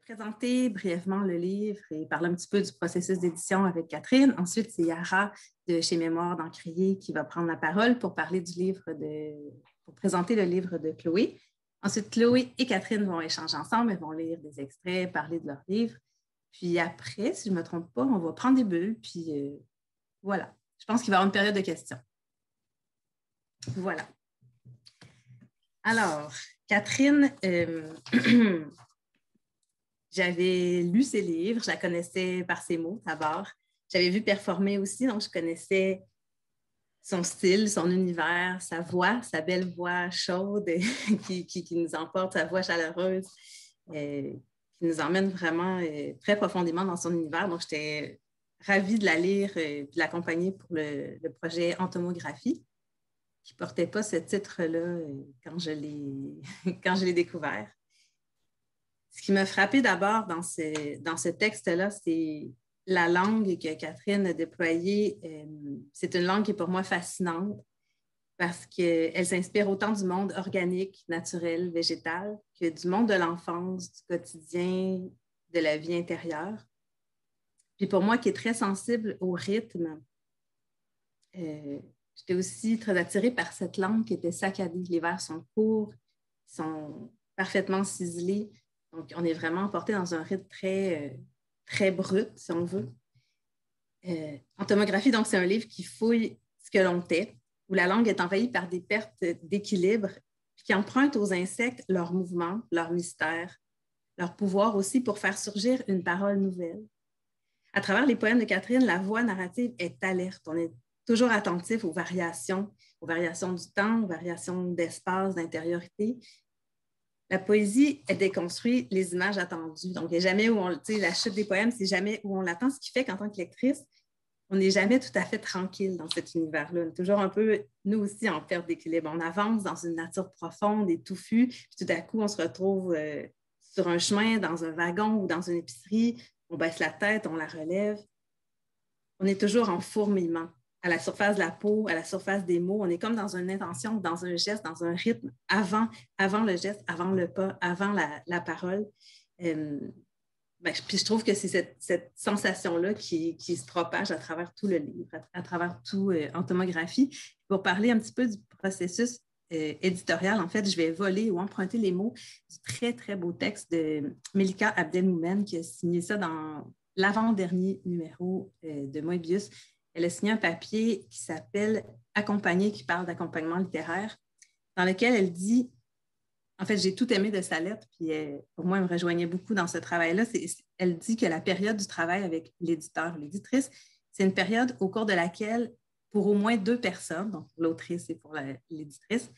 présenter brièvement le livre et parler un petit peu du processus d'édition avec Catherine. Ensuite, c'est Yara de chez Mémoire d'Encrier qui va prendre la parole pour parler pour présenter le livre de Chloé. Ensuite, Chloé et Catherine vont échanger ensemble, elles vont lire des extraits, parler de leur livre. Puis après, si je ne me trompe pas, on va prendre des bulles, puis voilà. Je pense qu'il va y avoir une période de questions. Voilà. Alors, Catherine, j'avais lu ses livres, je la connaissais par ses mots d'abord. J'avais vu performer aussi, donc je connaissais son style, son univers, sa voix, sa belle voix chaude qui nous emporte, sa voix chaleureuse, qui nous emmène vraiment très profondément dans son univers. Donc, j'étais ravie de la lire et de l'accompagner pour le projet Entomographie, qui ne portait pas ce titre-là quand je l'ai découvert. Ce qui m'a frappé d'abord dans ce texte-là, c'est la langue que Catherine a déployée. C'est une langue qui est pour moi fascinante parce qu'elle s'inspire autant du monde organique, naturel, végétal, que du monde de l'enfance, du quotidien, de la vie intérieure. Puis pour moi, qui est très sensible au rythme, j'étais aussi très attirée par cette langue qui était saccadée. Les vers sont courts, sont parfaitement ciselés. Donc, on est vraiment emporté dans un rythme très brut, si on veut. Entomographie, donc, c'est un livre qui fouille ce que l'on tait, où la langue est envahie par des pertes d'équilibre, puis qui emprunte aux insectes leurs mouvements, leurs mystères, leur pouvoir aussi pour faire surgir une parole nouvelle. À travers les poèmes de Catherine, la voix narrative est alerte. On est toujours attentif aux variations du temps, aux variations d'espace, d'intériorité. La poésie, elle déconstruit les images attendues. Donc, il n'y a jamais où la chute des poèmes, c'est jamais où on l'attend, ce qui fait qu'en tant que lectrice, on n'est jamais tout à fait tranquille dans cet univers-là. On est toujours un peu, nous aussi, en perte d'équilibre. On avance dans une nature profonde et touffue, puis tout à coup, on se retrouve sur un chemin, dans un wagon ou dans une épicerie. On baisse la tête, on la relève. On est toujours en fourmillement, à la surface de la peau, à la surface des mots. On est comme dans une intention, dans un geste, dans un rythme, avant le geste, avant le pas, avant la parole. Puis je trouve que c'est cette sensation-là qui se propage à travers tout le livre, à travers tout Entomographie. Pour parler un petit peu du processus éditorial, en fait, je vais voler ou emprunter les mots du très, très beau texte de Melika Abdelmoumen qui a signé ça dans l'avant-dernier numéro de Moebius. Elle a signé un papier qui s'appelle Accompagner, qui parle d'accompagnement littéraire, dans lequel elle dit, en fait, j'ai tout aimé de sa lettre, puis pour moi, elle me rejoignait beaucoup dans ce travail-là. Elle dit que la période du travail avec l'éditeur, l'éditrice, c'est une période au cours de laquelle, pour au moins 2 personnes, donc pour l'autrice et pour l'éditrice,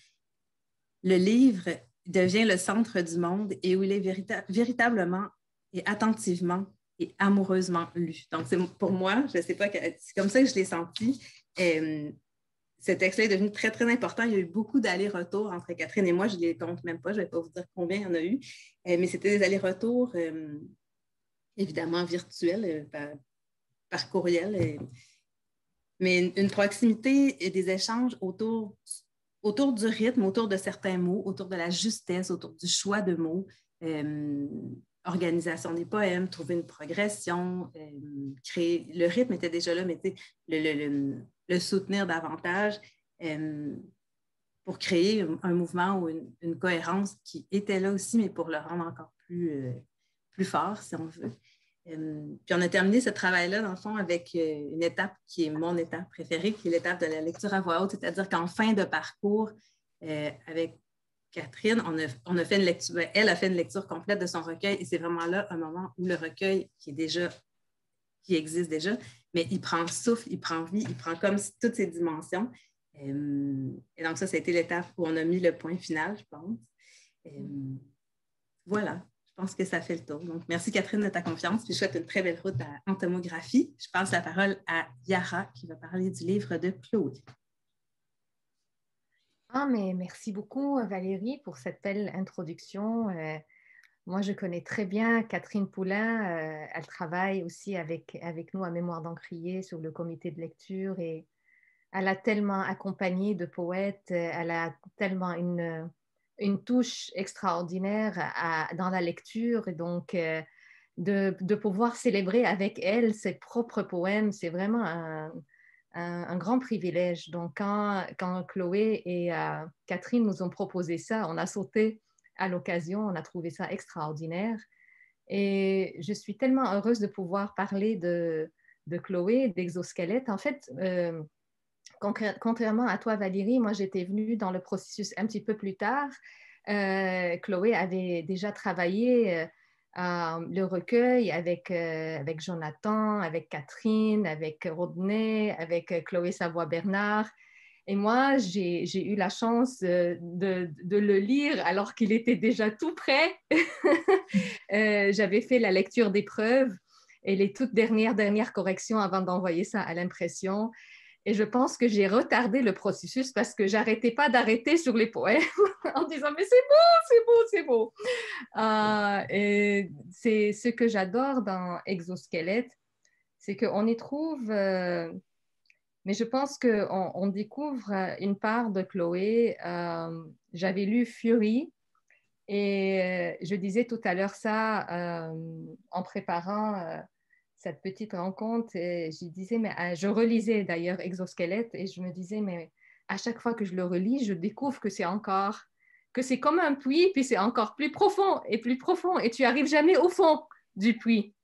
le livre devient le centre du monde et où il est véritablement et attentivement et amoureusement lu. Donc, pour moi, je ne sais pas, c'est comme ça que je l'ai senti. Ce texte-là est devenu très, très important. Il y a eu beaucoup d'allers-retours entre Catherine et moi. Je ne les compte même pas. Je ne vais pas vous dire combien il y en a eu. Mais c'était des allers-retours, évidemment, virtuels, par courriel. Mais une proximité et des échanges autour du rythme, autour de certains mots, autour de la justesse, autour du choix de mots, organisation des poèmes, trouver une progression, créer. Le rythme était déjà là, mais le soutenir davantage pour créer un mouvement ou une cohérence qui était là aussi, mais pour le rendre encore plus fort, si on veut. Puis on a terminé ce travail-là, dans le fond, avec une étape qui est mon étape préférée, qui est l'étape de la lecture à voix haute, c'est-à-dire qu'en fin de parcours, avec Catherine, on a fait une lecture, elle a fait une lecture complète de son recueil et c'est vraiment là un moment où le recueil qui existe déjà, mais il prend souffle, il prend vie, il prend comme toutes ses dimensions. Et donc ça a été l'étape où on a mis le point final, je pense. Voilà. Je pense que ça fait le tour. Donc, merci Catherine de ta confiance. Puis je souhaite une très belle route à Entomographie. Je passe la parole à Yara qui va parler du livre de Chloé. Ah, mais merci beaucoup Valérie pour cette belle introduction. Moi, je connais très bien Catherine Poulain. Elle travaille aussi avec nous à Mémoire d'Encrier sur le comité de lecture et elle a tellement accompagné de poètes. Elle a tellement une touche extraordinaire dans la lecture. Et donc, de pouvoir célébrer avec elle ses propres poèmes. C'est vraiment un grand privilège. Donc, quand Chloé et Catherine nous ont proposé ça, on a sauté à l'occasion, on a trouvé ça extraordinaire. Et je suis tellement heureuse de pouvoir parler de Chloé, d'Exosquelette. En fait, contrairement à toi, Valérie, moi, j'étais venue dans le processus un petit peu plus tard. Chloé avait déjà travaillé le recueil avec Jonathan, avec Catherine, avec Rodney, avec Chloé Savoie-Bernard. Et moi, j'ai eu la chance de le lire alors qu'il était déjà tout prêt. J'avais fait la lecture d'épreuves et les toutes dernières corrections avant d'envoyer ça à l'impression. Et je pense que j'ai retardé le processus parce que j'arrêtais pas d'arrêter sur les poèmes en disant mais c'est beau, c'est beau, c'est beau. Et c'est ce que j'adore dans Exosquelette, c'est qu'on y trouve, mais je pense qu'on découvre une part de Chloé. J'avais lu Fury et je disais tout à l'heure ça en préparant cette petite rencontre. Et je disais, mais je relisais d'ailleurs Exosquelette et je me disais, mais à chaque fois que je le relis, je découvre que que c'est comme un puits, puis c'est encore plus profond et tu arrives jamais au fond du puits.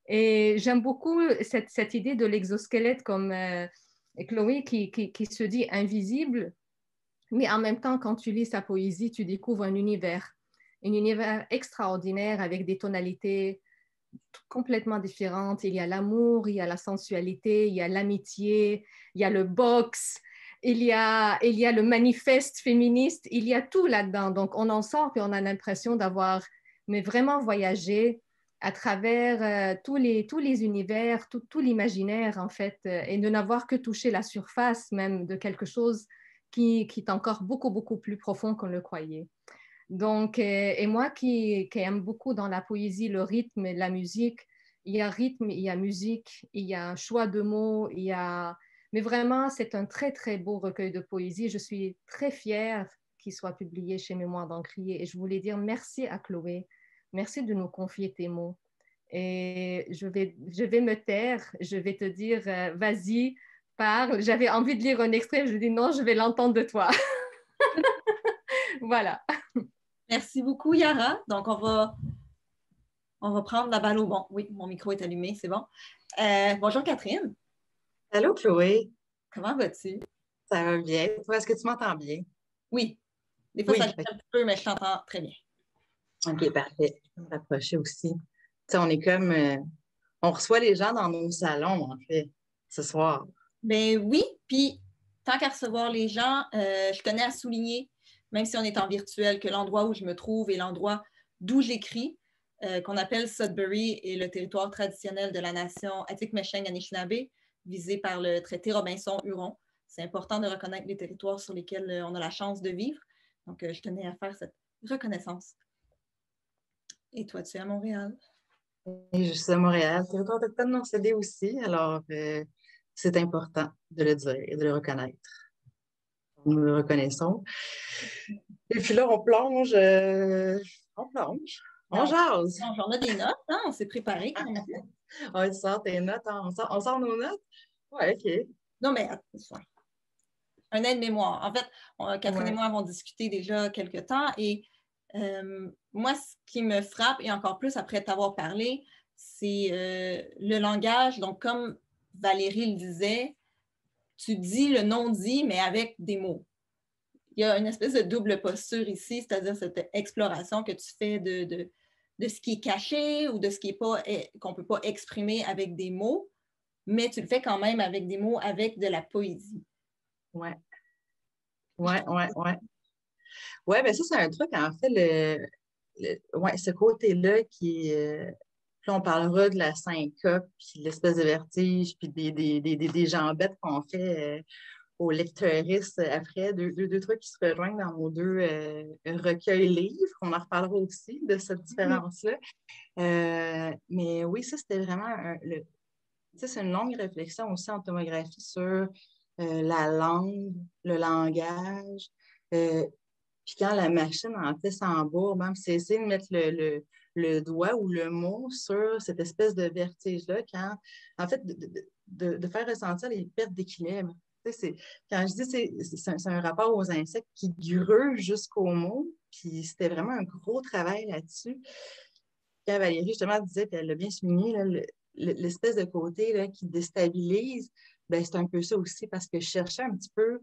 Et j'aime beaucoup cette idée de l'exosquelette comme Chloé qui se dit invisible, mais en même temps, quand tu lis sa poésie, tu découvres un univers extraordinaire avec des tonalités complètement différentes. Il y a l'amour, il y a la sensualité, il y a l'amitié, il y a le boxe, il y a le manifeste féministe, il y a tout là-dedans. Donc, on en sort et on a l'impression d'avoir mais vraiment voyagé à travers tous les univers, tout l'imaginaire, en fait, et de n'avoir que touché la surface même de quelque chose qui est encore beaucoup, beaucoup plus profond qu'on le croyait. Donc, et moi qui aime beaucoup dans la poésie le rythme et la musique, il y a rythme, il y a musique, il y a un choix de mots, mais vraiment, c'est un très, très beau recueil de poésie. Je suis très fière qu'il soit publié chez Mémoire d'Encrier et je voulais dire merci à Chloé. Merci de nous confier tes mots. Et je vais me taire, je vais te dire, vas-y, parle. J'avais envie de lire un extrait, je dis non, je vais l'entendre de toi. Voilà. Merci beaucoup, Yara. Donc, on va prendre la balle au bon. Oui, mon micro est allumé, c'est bon. Bonjour, Catherine. Allô, Chloé. Comment vas-tu? Ça va bien. Toi, est-ce que tu m'entends bien? Oui. Des fois, Oui. ça glitche un petit peu, mais je t'entends très bien. OK, parfait. Je vais me rapprocher aussi. Tu sais, on est comme... on reçoit les gens dans nos salons, en fait, ce soir. Ben oui, puis tant qu'à recevoir les gens, je tenais à souligner, même si on est en virtuel, que l'endroit où je me trouve et l'endroit d'où j'écris, qu'on appelle Sudbury, est le territoire traditionnel de la nation Atikomesheng-Anishinaabe, visé par le traité Robinson-Huron. C'est important de reconnaître les territoires sur lesquels on a la chance de vivre. Donc, je tenais à faire cette reconnaissance. Et toi, tu es à Montréal? Et je suis à Montréal, territoire autochtone non cédé aussi, alors c'est important de le dire et de le reconnaître. Nous le reconnaissons. Et puis là, on plonge, on jase. On a des notes, hein? On s'est préparé. On sort tes notes, hein? On sort nos notes? Oui, OK. Non, mais un aide-mémoire. En fait, Catherine et moi avons discuté déjà quelques temps et moi, ce qui me frappe, et encore plus après t'avoir parlé, c'est le langage. Donc, comme Valérie le disait, tu dis le non-dit, mais avec des mots. Il y a une espèce de double posture ici, c'est-à-dire cette exploration que tu fais de ce qui est caché ou de ce qui est pas, qu'on ne peut pas exprimer avec des mots, mais tu le fais quand même avec des mots, avec de la poésie. Oui. Oui. Oui, bien ça, c'est un truc, en fait, ce côté-là qui puis on parlera de la syncope, puis l'espèce de vertige, puis des jambettes qu'on fait aux lecteuristes après, deux trucs qui se rejoignent dans nos deux recueils livres. On en reparlera aussi de cette différence-là. Mais oui, ça, c'était vraiment c'est une longue réflexion aussi en tomographie sur la langue, le langage. Puis quand la machine en fait s'embourbe, c'est essayer de mettre le doigt ou le mot sur cette espèce de vertige-là, en fait, de faire ressentir les pertes d'équilibre. Quand je dis c'est un rapport aux insectes qui grue jusqu'au mot, puis c'était vraiment un gros travail là-dessus. Quand Valérie, justement, disait, puis elle l'a bien souligné, là, l'espèce de côté là, qui déstabilise, ben, c'est un peu ça aussi, parce que je cherchais un petit peu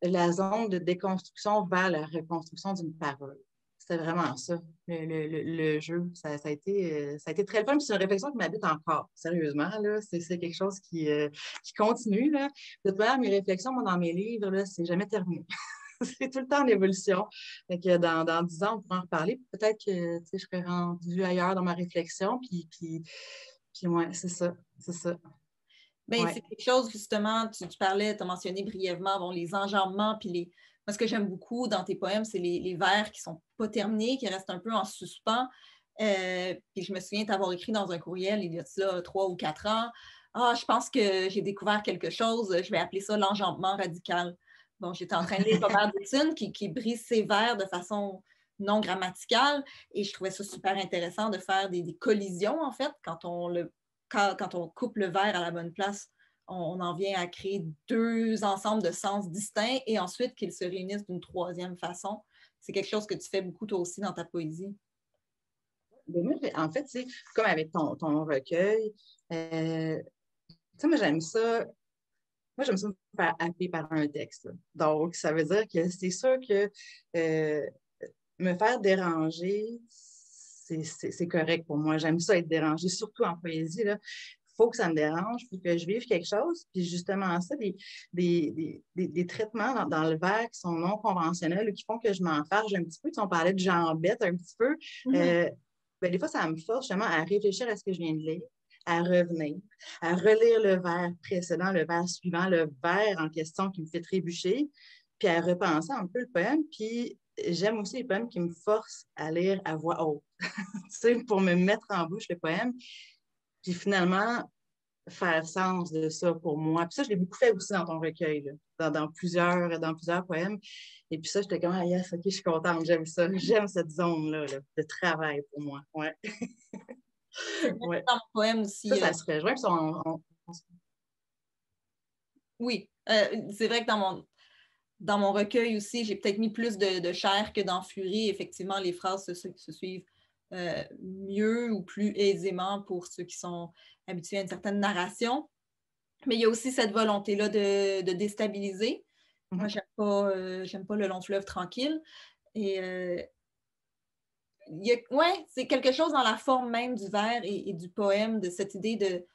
la zone de déconstruction vers la reconstruction d'une parole. C'était vraiment ça, le jeu. Ça a été très le fun. C'est une réflexion qui m'habite encore, sérieusement. Là. C'est quelque chose qui continue. Là. De toute manière, mes réflexions, moi, dans mes livres, là, c'est jamais terminé. C'est tout le temps en évolution. Donc, dans 10 ans, on pourra en reparler. Peut-être que je serai rendue ailleurs dans ma réflexion. Puis ouais, c'est ça. Bien, c'est quelque chose, justement, tu parlais, tu as mentionné brièvement bon, les enjambements, puis moi, ce que j'aime beaucoup dans tes poèmes, c'est les vers qui ne sont pas terminés, qui restent un peu en suspens. Puis je me souviens t'avoir écrit dans un courriel, il y a ça 3 ou 4 ans, « Ah, je pense que j'ai découvert quelque chose, je vais appeler ça l'enjambement radical. » Bon, j'étais en train de lire Robert Dutton qui brise ses vers de façon non grammaticale, et je trouvais ça super intéressant de faire des collisions, en fait, quand on coupe le vers à la bonne place, on en vient à créer 2 ensembles de sens distincts et ensuite qu'ils se réunissent d'une 3e façon. C'est quelque chose que tu fais beaucoup toi aussi dans ta poésie. En fait, comme avec ton recueil, moi, j'aime ça. Moi, j'aime ça me faire happer par un texte. Donc, ça veut dire que c'est sûr que me faire déranger, c'est correct pour moi. J'aime ça être dérangée, surtout en poésie. Il faut que ça me dérange, il faut que je vive quelque chose. Puis justement, ça, des traitements dans le vers qui sont non conventionnels ou qui font que je m'enfarge un petit peu. On parlait de jambette un petit peu. Ben, des fois, ça me force justement à réfléchir à ce que je viens de lire, à revenir, à relire le vers précédent, le vers suivant, le vers en question qui me fait trébucher, puis à repenser un peu le poème. Puis j'aime aussi les poèmes qui me forcent à lire à voix haute, pour me mettre en bouche le poème. Puis finalement, faire sens de ça pour moi. Puis ça, je l'ai beaucoup fait aussi dans ton recueil, là, dans plusieurs poèmes. Et puis ça, j'étais comme, ah yes, OK, je suis contente, j'aime ça. J'aime cette zone-là là, de travail pour moi. Ouais. Ouais. Dans mon poème aussi. Ça se rejoint. Oui, c'est vrai que dans mon recueil aussi, j'ai peut-être mis plus de chair que dans Furie. Effectivement, les phrases se suivent mieux ou plus aisément pour ceux qui sont habitués à une certaine narration. Mais il y a aussi cette volonté-là de déstabiliser. Moi, j'aime pas le long fleuve tranquille. Et c'est quelque chose dans la forme même du vers et du poème, de cette idée de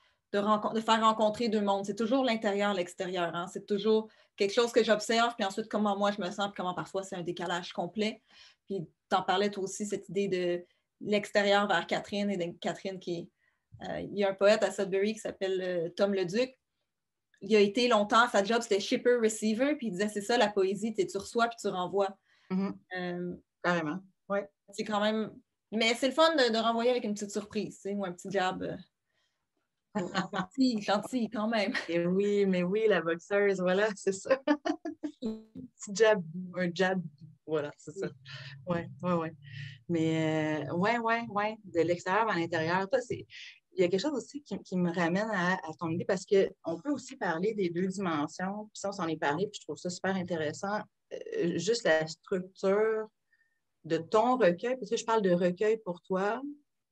faire rencontrer 2 mondes. C'est toujours l'intérieur, l'extérieur. Hein? C'est toujours quelque chose que j'observe, puis ensuite comment moi je me sens, puis comment parfois c'est un décalage complet. Puis tu en parlais toi aussi, cette idée de l'extérieur vers Catherine, et de Catherine qui est... il y a un poète à Sudbury qui s'appelle Tom Leduc. Il a été longtemps, sa job c'était shipper-receiver, puis il disait c'est ça la poésie, tu reçois puis tu renvoies. Carrément, oui. C'est quand même... Mais c'est le fun de renvoyer avec une petite surprise, ou un petit jab. Gentil, quand même. Et oui, mais oui, la boxeuse, voilà, c'est ça. Un petit jab, un jab, voilà, c'est ça. Oui. Mais ouais, de l'extérieur vers l'intérieur, il y a quelque chose aussi qui me ramène à ton idée parce qu'on peut aussi parler des 2 dimensions, puis ça, on s'en est parlé, puis je trouve ça super intéressant. Juste la structure de ton recueil, parce que je parle de recueil pour toi,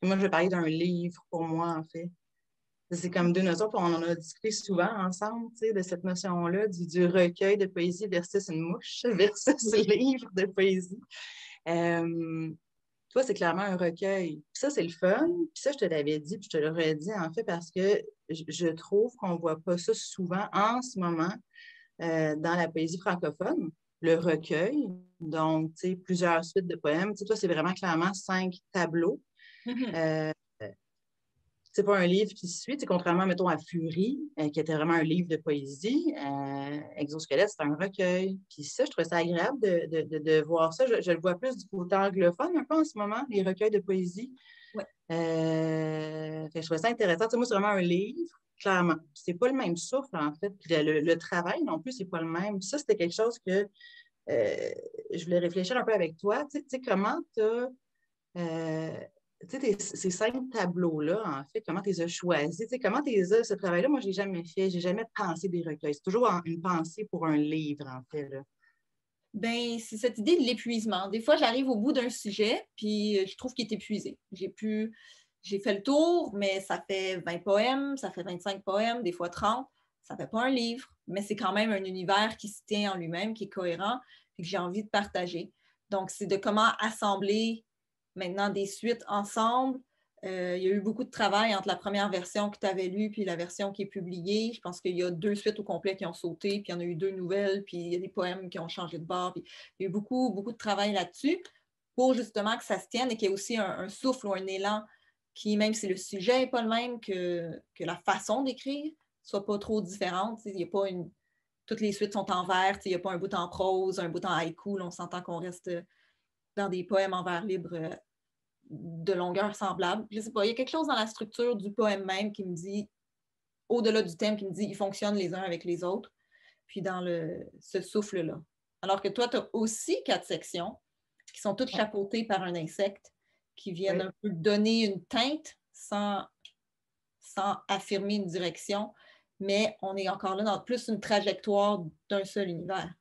et moi, je vais parler d'un livre pour moi, en fait. C'est comme 2 notions, puis on en a discuté souvent ensemble, de cette notion-là, du recueil de poésie versus une mouche, versus un livre de poésie. Toi, c'est clairement un recueil. Puis ça, c'est le fun. Puis ça, je te l'avais dit, puis je te le redis, en fait, parce que je trouve qu'on ne voit pas ça souvent en ce moment dans la poésie francophone. Le recueil, donc, tu sais, plusieurs suites de poèmes. Tu sais, toi, c'est vraiment clairement 5 tableaux. C'est pas un livre qui se suit, contrairement, mettons, à Furie, qui était vraiment un livre de poésie. Exosquelette, c'est un recueil. Puis ça, je trouve ça agréable de voir ça. Je le vois plus du côté anglophone un peu en ce moment, les recueils de poésie. Ouais. Je trouve ça intéressant. Tu sais, moi, c'est vraiment un livre, clairement. C'est pas le même souffle, en fait. Puis le travail non plus, c'est pas le même. Puis ça, c'était quelque chose que je voulais réfléchir un peu avec toi. Tu sais, comment tu as ces 5 tableaux-là, en fait, comment tu les as choisis? Comment tu les as, ce travail-là, moi, je ne l'ai jamais fait. Je n'ai jamais pensé des recueils. C'est toujours une pensée pour un livre, en fait. Là. Ben, c'est cette idée de l'épuisement. Des fois, j'arrive au bout d'un sujet, puis je trouve qu'il est épuisé. J'ai fait le tour, mais ça fait 20 poèmes, ça fait 25 poèmes, des fois 30. Ça ne fait pas un livre, mais c'est quand même un univers qui se tient en lui-même, qui est cohérent, et que j'ai envie de partager. Donc, c'est de comment assembler maintenant des suites ensemble. Il y a eu beaucoup de travail entre la première version que tu avais lue puis la version qui est publiée. Je pense qu'il y a 2 suites au complet qui ont sauté, puis il y en a eu 2 nouvelles, puis il y a des poèmes qui ont changé de bord. Puis il y a eu beaucoup, beaucoup de travail là-dessus pour justement que ça se tienne et qu'il y ait aussi un souffle ou un élan qui, même si le sujet n'est pas le même, que la façon d'écrire ne soit pas trop différente. Il y a pas une... Toutes les suites sont en vers, il n'y a pas un bout en prose, un bout en haïku. Là, on s'entend qu'on reste dans des poèmes en vers libre de longueur semblable. Je ne sais pas, il y a quelque chose dans la structure du poème même qui me dit, au-delà du thème, qui me dit ils fonctionnent les uns avec les autres, puis dans ce souffle-là. Alors que toi, tu as aussi 4 sections qui sont toutes chapeautées par un insecte qui viennent un peu donner une teinte sans affirmer une direction, mais on est encore là dans plus une trajectoire d'un seul univers.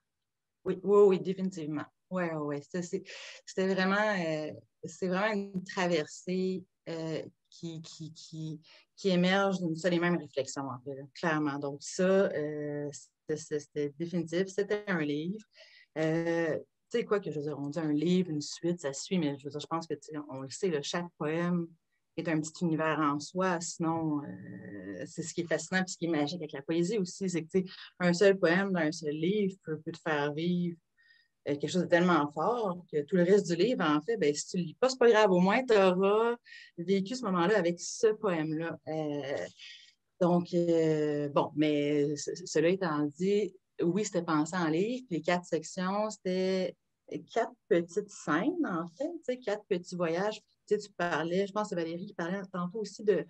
Oui, définitivement. Oui. C'était vraiment, c'est vraiment une traversée qui émerge d'une seule et même réflexion, en fait, là, clairement. Donc, ça, c'était définitif. C'était un livre. Tu sais quoi que je veux dire, on dit un livre, une suite, ça suit, mais je veux dire, je pense que, on le sait, là, chaque poème est un petit univers en soi. Sinon, c'est ce qui est fascinant et ce qui est magique avec la poésie aussi, c'est que, un seul poème d'un seul livre peut te faire vivre quelque chose de tellement fort que tout le reste du livre, en fait, ben, si tu ne le lis pas, c'est pas grave. Au moins, tu auras vécu ce moment-là avec ce poème-là. Donc, bon, mais cela étant dit, oui, c'était pensé en livre. Les 4 sections, c'était 4 petites scènes, en fait, 4 petits voyages. Tu parlais, je pense que c'est Valérie qui parlait tantôt aussi de...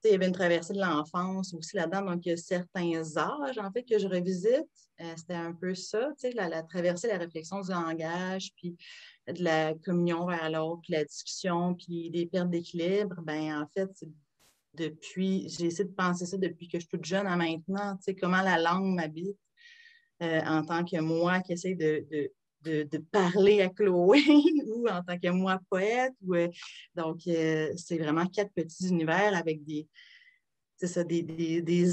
Il y avait une traversée de l'enfance aussi là-dedans, donc il y a certains âges, en fait, que je revisite. C'était un peu ça, la traversée, la réflexion du langage, puis de la communion vers l'autre, puis la discussion, puis des pertes d'équilibre. Ben en fait, j'ai essayé de penser ça depuis que je suis toute jeune à maintenant, comment la langue m'habite en tant que moi qui essaie de parler à Chloé ou en tant que moi poète. Donc, c'est vraiment 4 petits univers avec des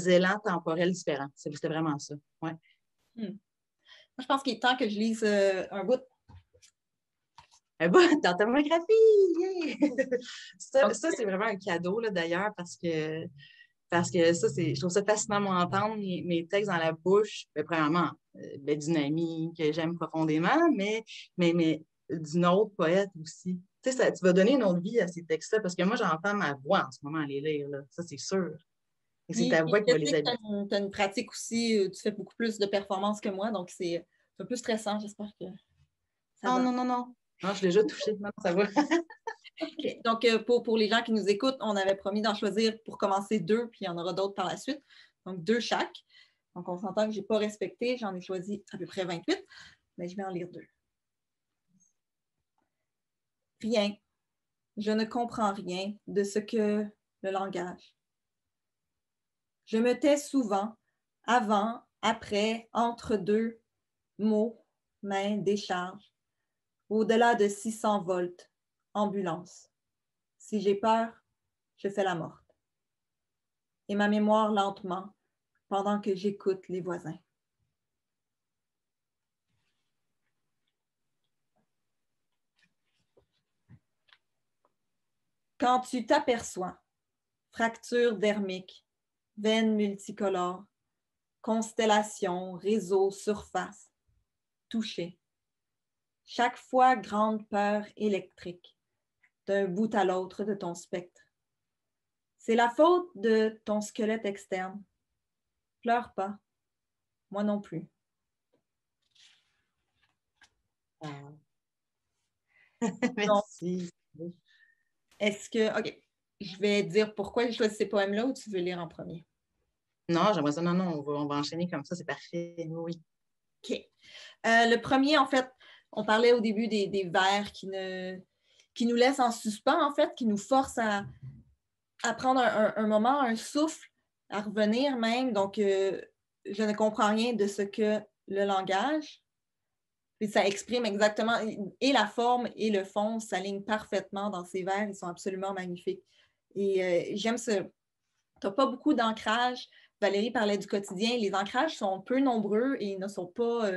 élans temporels différents. C'était vraiment ça. Ouais. Moi, je pense qu'il est temps que je lise un bout. Un bout d'orthographie! Yeah! Ça c'est vraiment un cadeau, là, d'ailleurs, parce que ça, je trouve ça fascinant, moi, entendre mes textes dans la bouche, premièrement, d'une amie que j'aime profondément, mais d'une autre poète aussi. Tu vas donner une autre vie à ces textes-là, parce que moi, j'entends ma voix en ce moment à les lire, là. Ça, c'est sûr. Et c'est ta voix qui va les habiter. Tu as une pratique aussi, tu fais beaucoup plus de performances que moi, donc c'est un peu stressant, j'espère que ça va. Non. Non, je l'ai déjà touché. Non, ça va. Okay. Donc, pour les gens qui nous écoutent, on avait promis d'en choisir pour commencer 2, puis il y en aura d'autres par la suite. Donc, 2 chaque. Donc, on s'entend que je n'ai pas respecté. J'en ai choisi à peu près 28, mais je vais en lire 2. Rien. Je ne comprends rien de ce que le langage. Je me tais souvent, avant, après, entre 2 mots, mains, décharge, au-delà de 600 volts, ambulance. Si j'ai peur, je fais la morte. Et ma mémoire lentement, pendant que j'écoute les voisins. Quand tu t'aperçois, fracture dermique, veines multicolores, constellations, réseaux, surface, toucher. Chaque fois grande peur électrique, d'un bout à l'autre de ton spectre. C'est la faute de ton squelette externe. Pleure pas, moi non plus. Merci. Donc, est-ce que... OK, je vais dire pourquoi j'ai choisi ces poèmes-là ou tu veux lire en premier? Non, j'aimerais ça. Non, on va enchaîner comme ça, c'est parfait. Oui. OK. Le premier, en fait, on parlait au début des vers qui qui nous laisse en suspens, en fait, qui nous force à prendre un moment, un souffle, à revenir même. Donc, je ne comprends rien de ce que le langage. Et ça exprime exactement, et la forme et le fond s'alignent parfaitement dans ces vers. Ils sont absolument magnifiques. Et j'aime ce... Tu n'as pas beaucoup d'ancrage. Valérie parlait du quotidien. Les ancrages sont peu nombreux et ils ne sont pas...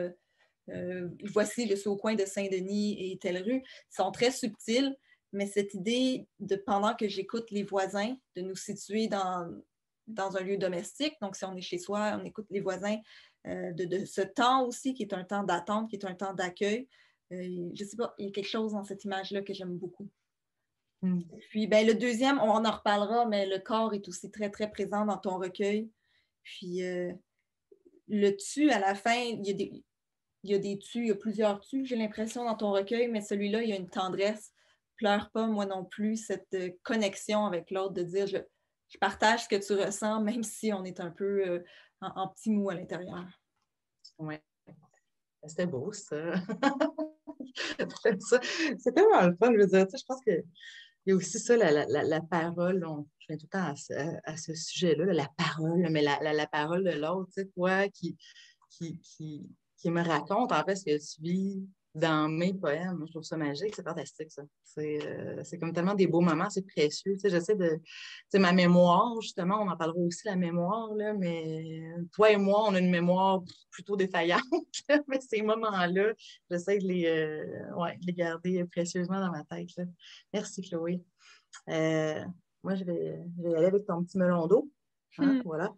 voici le au coin de Saint-Denis et telle rue. Ils sont très subtils, mais cette idée de, pendant que j'écoute les voisins, de nous situer dans un lieu domestique, donc si on est chez soi, on écoute les voisins, de ce temps aussi qui est un temps d'attente, qui est un temps d'accueil. Je ne sais pas, il y a quelque chose dans cette image-là que j'aime beaucoup. Puis ben, le deuxième, on en reparlera, mais le corps est aussi très, très présent dans ton recueil. Puis le tu, à la fin, il y a des tus, il y a plusieurs tus, j'ai l'impression, dans ton recueil, mais celui-là, il y a une tendresse. Pleure pas, moi non plus, cette connexion avec l'autre, de dire je partage ce que tu ressens, même si on est un peu en petit mou à l'intérieur. Oui. C'était beau, ça. C'est tellement le fun, je veux dire. Tu sais, je pense qu'il y a aussi ça, la parole. Je viens tout le temps à ce sujet-là, la parole, mais la parole de l'autre, tu sais, toi qui me raconte en fait ce que tu vis dans mes poèmes. Moi, je trouve ça magique, c'est fantastique, ça. C'est comme tellement des beaux moments, c'est précieux. Tu sais, j'essaie de... C'est ma mémoire, justement, on en parlera aussi, la mémoire, là, mais toi et moi, on a une mémoire plutôt défaillante, mais ces moments-là, j'essaie de les garder précieusement dans ma tête, là. Merci, Chloé. Moi, je vais y aller avec ton petit melon d'eau. Hein, voilà.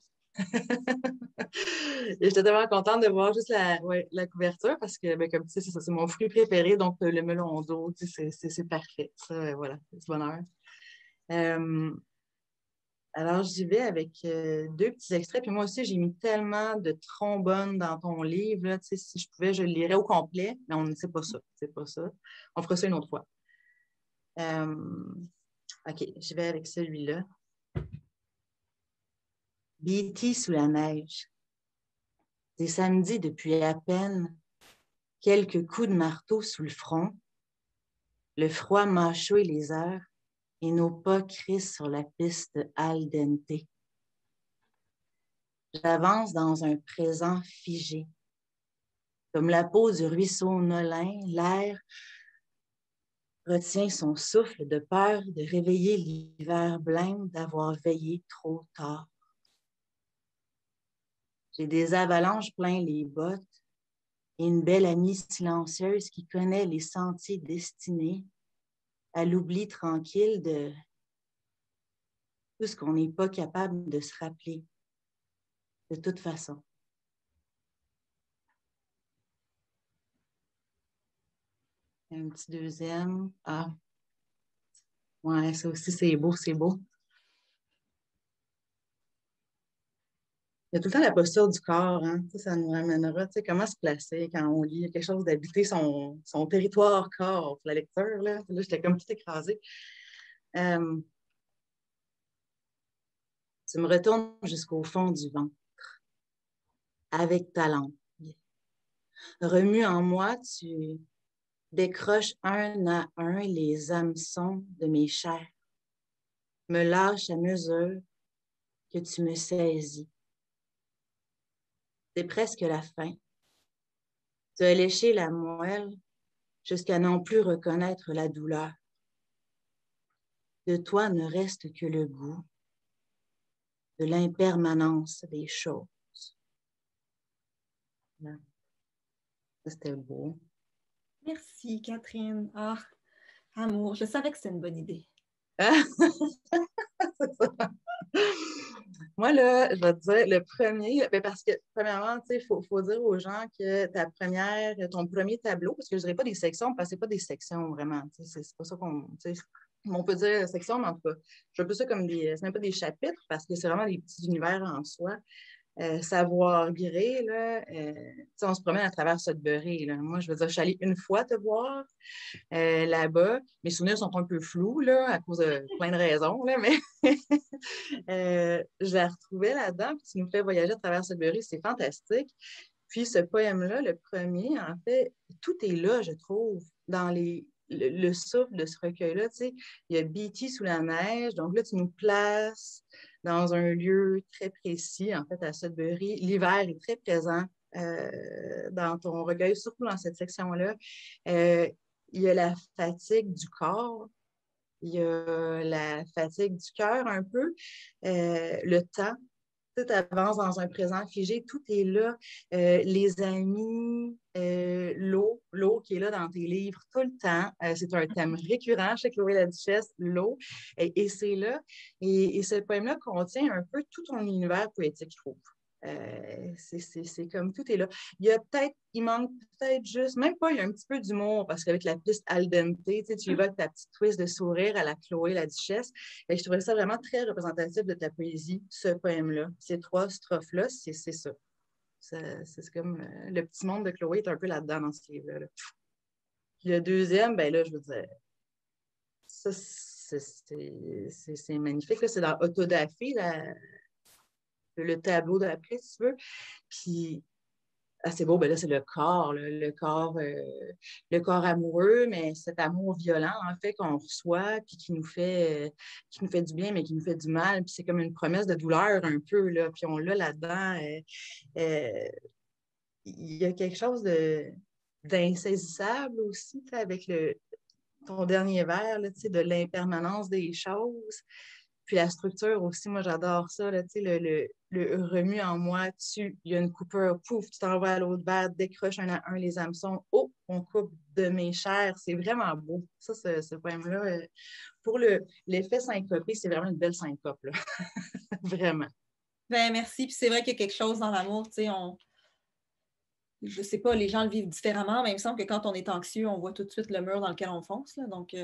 Et j'étais tellement contente de voir juste la couverture parce que, ben, comme tu sais, c'est ça, c'est mon fruit préféré, donc le melon d'eau, tu sais, c'est parfait. Ça, voilà, c'est du bonheur. Alors, j'y vais avec deux petits extraits. Puis moi aussi, j'ai mis tellement de trombone dans ton livre. Là, tu sais, si je pouvais, je le lirais au complet, mais on ne sait pas ça. C'est pas ça. On fera ça une autre fois. OK, j'y vais avec celui-là. B.T. sous la neige. Des samedis depuis à peine quelques coups de marteau sous le front, le froid mâchouille les heures et nos pas crissent sur la piste al dente. J'avance dans un présent figé. Comme la peau du ruisseau Nolin, l'air retient son souffle de peur de réveiller l'hiver blême d'avoir veillé trop tard. J'ai des avalanches plein les bottes et une belle amie silencieuse qui connaît les sentiers destinés à l'oubli tranquille de tout ce qu'on n'est pas capable de se rappeler, de toute façon. Un petit deuxième. Ah, ouais, ça aussi, c'est beau, c'est beau. Il y a tout le temps la posture du corps, hein? Ça nous ramènera, tu sais, comment se placer quand on lit. Il y a quelque chose d'habiter son territoire corps, la lecture, là. Là, j'étais comme tout écrasée. Tu me retournes jusqu'au fond du ventre, avec ta langue. Remue en moi, tu décroches un à un les hameçons de mes chairs, me lâche à mesure que tu me saisis. C'est presque la fin. Tu as léché la moelle jusqu'à n'en plus reconnaître la douleur. De toi ne reste que le goût de l'impermanence des choses. Ça, c'était beau. Merci, Catherine. Ah, amour, je savais que c'était une bonne idée. C'est ça. Moi, là, je vais te dire, le premier, parce que, premièrement, tu sais, il faut dire aux gens que ton premier tableau, parce que je ne dirais pas des sections, parce que ce n'est pas des sections vraiment, tu sais, c'est pas ça qu'on, tu sais, on peut dire section, mais en tout cas, je veux plus ça comme c'est même pas des chapitres, parce que c'est vraiment des petits univers en soi. Savoir gré, là, on se promène à travers Sudbury. Là. Moi, je veux dire, je suis allée une fois te voir là-bas. Mes souvenirs sont un peu flous là, à cause de plein de raisons, là, mais je la retrouvais là-dedans. Puis tu nous fais voyager à travers Sudbury, c'est fantastique. Puis ce poème-là, le premier, en fait, tout est là, je trouve, dans les le souffle de ce recueil-là, tu sais, il y a Beatty sous la neige, donc là, tu nous places dans un lieu très précis, en fait, à Sudbury. L'hiver est très présent dans ton recueil, surtout dans cette section-là. Il y a la fatigue du corps, il y a la fatigue du cœur un peu, le temps. Tout avance dans un présent figé, tout est là. Les amis, l'eau qui est là dans tes livres tout le temps. C'est un thème récurrent chez Chloé la Duchesse, l'eau. Et c'est là. Et ce poème-là contient un peu tout ton univers poétique, je trouve. C'est comme tout est là. Il manque peut-être juste, même pas, il y a un petit peu d'humour parce qu'avec la piste al dente, tu évoques ta petite twist de sourire à la Chloé, la Duchesse. Et je trouvais ça vraiment très représentatif de ta poésie, ce poème-là. Ces 3 strophes-là, c'est ça. C'est comme le petit monde de Chloé est un peu là-dedans dans ce livre-là. Puis le deuxième, ben là, je veux dire, ça, c'est magnifique. C'est dans Autodafé, le tableau d'après, si tu veux. Puis, c'est beau, ben là, c'est le corps, le corps amoureux, mais cet amour violent, en fait, qu'on reçoit, puis qui nous fait du bien, mais qui nous fait du mal. Puis c'est comme une promesse de douleur, un peu, là. Puis on l'a là-dedans. Il y a quelque chose d'insaisissable aussi, avec ton dernier vers, là, de l'impermanence des choses. Puis la structure aussi, moi, j'adore ça, là, le remue en moi, il y a une coupure, pouf, tu t'envoies à l'autre verre, décroche un à un les hameçons, oh, on coupe de mes chairs, c'est vraiment beau. Ça, ce poème-là, pour l'effet syncopé, c'est vraiment une belle syncope, là. Vraiment. Ben, merci, puis c'est vrai qu'il y a quelque chose dans l'amour, tu sais, je sais pas, les gens le vivent différemment, mais il me semble que quand on est anxieux, on voit tout de suite le mur dans lequel on fonce, là, donc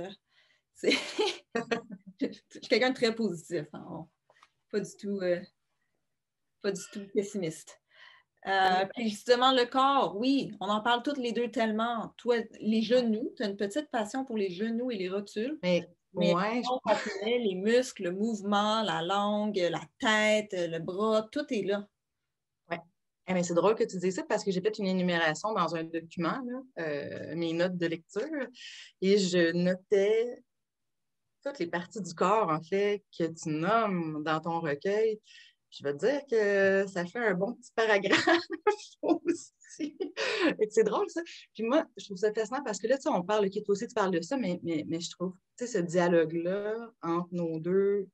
c'est... Je suis quelqu'un de très positif, hein. Pas du tout pessimiste. Puis justement, le corps, oui, on en parle toutes les deux tellement. Toi, les genoux, tu as une petite passion pour les genoux et les rotules. Mais ouais, le corps complet, les muscles, le mouvement, la langue, la tête, le bras, tout est là. Oui. Mais c'est drôle que tu dises ça parce que j'ai fait une énumération dans un document, là, mes notes de lecture, et je notais toutes les parties du corps, en fait, que tu nommes dans ton recueil. Je vais te dire que ça fait un bon petit paragraphe aussi. C'est drôle, ça. Puis moi, je trouve ça fascinant parce que là, tu sais, on parle, toi aussi, tu parles de ça, mais je trouve, tu sais, ce dialogue-là entre nos deux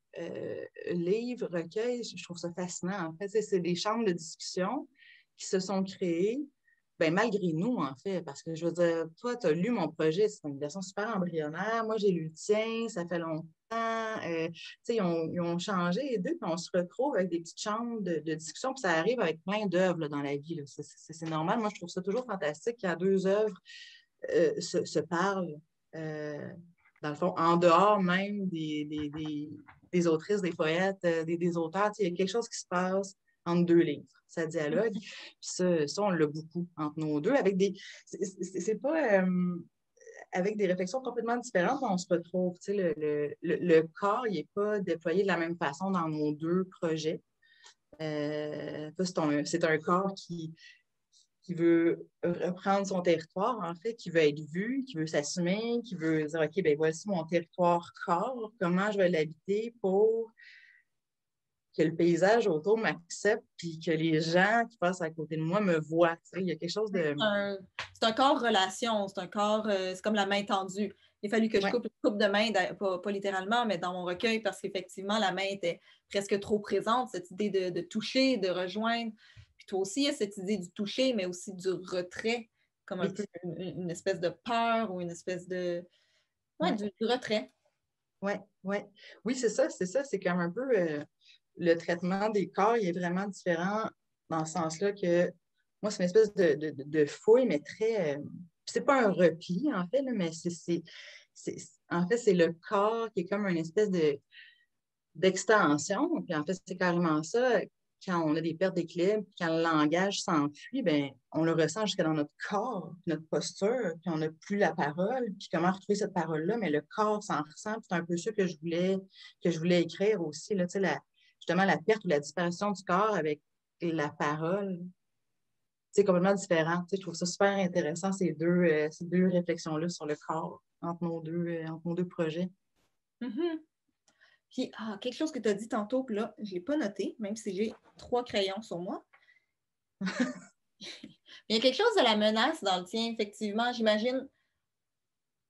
livres, recueils, je trouve ça fascinant. En fait, c'est des chambres de discussion qui se sont créées. Ben, malgré nous, en fait, parce que je veux dire, toi, tu as lu mon projet, c'est une version super embryonnaire. Moi, j'ai lu le tien, ça fait longtemps. Ils ont changé les deux, puis on se retrouve avec des petites chambres de discussion, puis ça arrive avec plein d'œuvres dans la vie. C'est normal. Moi, je trouve ça toujours fantastique quand 2 œuvres se parlent, dans le fond, en dehors même des autrices, des poètes, des auteurs. Il y a quelque chose qui se passe entre 2 livres. Ça dialogue. Puis ça, on l'a beaucoup entre nos deux, avec des... C'est pas... avec des réflexions complètement différentes, on se retrouve. Le corps, il n'est pas déployé de la même façon dans nos 2 projets. C'est un corps qui veut reprendre son territoire, en fait, qui veut être vu, qui veut s'assumer, qui veut dire, OK, ben voici mon territoire corps, comment je vais l'habiter pour que le paysage autour m'accepte puis que les gens qui passent à côté de moi me voient. Il y a quelque chose de... C'est un corps relation, c'est un corps, c'est comme la main tendue. Il a fallu que je coupe une coupe de main, pas littéralement, mais dans mon recueil, parce qu'effectivement, la main était presque trop présente, cette idée de toucher, de rejoindre. Puis toi aussi, il y a cette idée du toucher, mais aussi du retrait, comme un peu une espèce de peur ou une espèce de... du retrait. Oui, c'est ça. C'est comme un peu... le traitement des corps, il est vraiment différent dans ce sens-là que moi, c'est une espèce de fouille, mais très... c'est pas un repli, en fait, là, mais en fait, c'est le corps qui est comme une espèce d'extension. Puis en fait, c'est carrément ça. Quand on a des pertes d'équilibre, quand le langage s'enfuit, ben, on le ressent jusqu'à dans notre corps, notre posture, puis on n'a plus la parole. Puis comment retrouver cette parole-là, mais le corps s'en ressent. C'est un peu ça que je voulais écrire aussi, là, justement la perte ou la disparition du corps avec la parole. c'est complètement différent. Je trouve ça super intéressant, ces deux réflexions-là sur le corps entre nos deux projets. Mm-hmm. Puis, quelque chose que tu as dit tantôt, puis là, je ne l'ai pas noté, même si j'ai 3 crayons sur moi. Il y a quelque chose de la menace dans le tien, effectivement. J'imagine,